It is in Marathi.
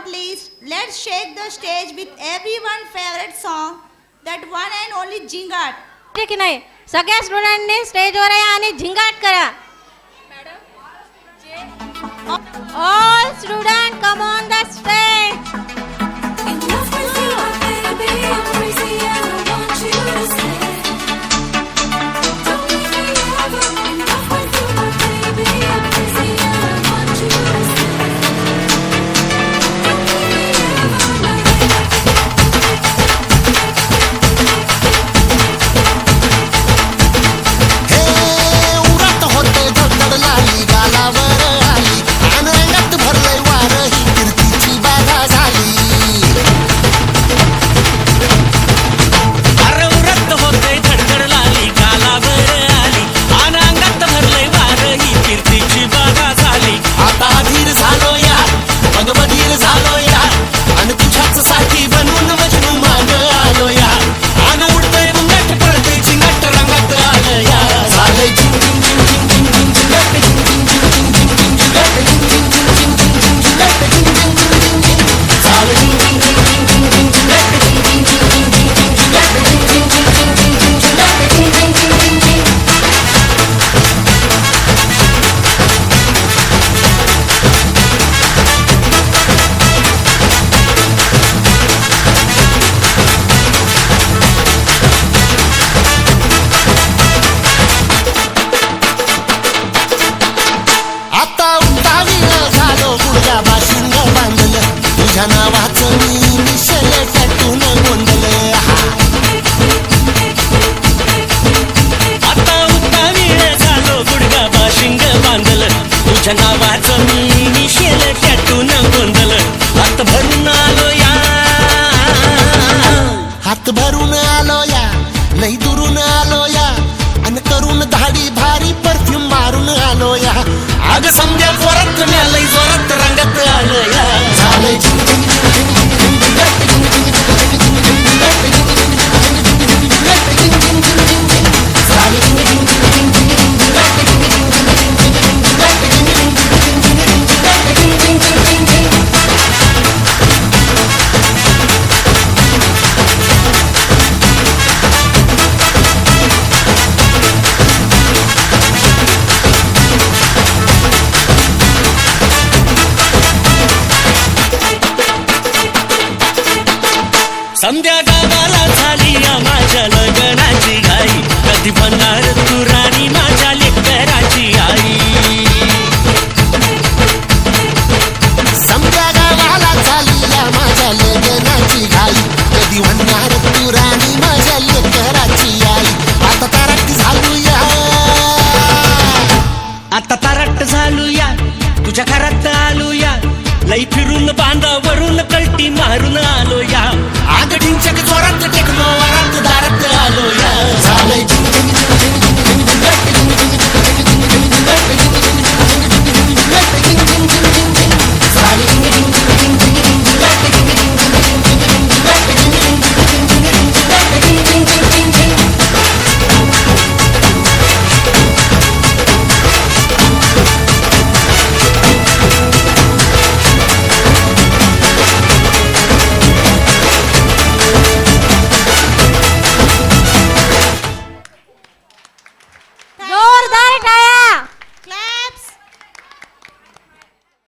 not least, let's shake the stage with everyone's favorite song, that one and only Jingat. ठीक नाही, सगळ्या स्टुडंटनी स्टेजवर या आणि झिंगाट करा. All student come on the stage. हात भरून आलो या, लई दुरून आलो या, आणि करून धाडी भारी परफ्यूम मारून आलो या. आग समजा जोरात लई जोरात रंगात आलो या. झाले संध्या गावाला झाली माझ्या लग्नाची घाई, कधी बनणार तू राणी माझ्या लेकराची आई. संध्या गावाला झाली माझ्या लग्नाची घाई, कधी म्हणणार तू राणी माझ्या लेकराची आई. आता तारट झालूया, आता तारट झालूया, तुझ्या घरात आलूया, लई फिरून बांधावरून कल्टी मारून आलो या. आग ढिंचक जोरात टेकलो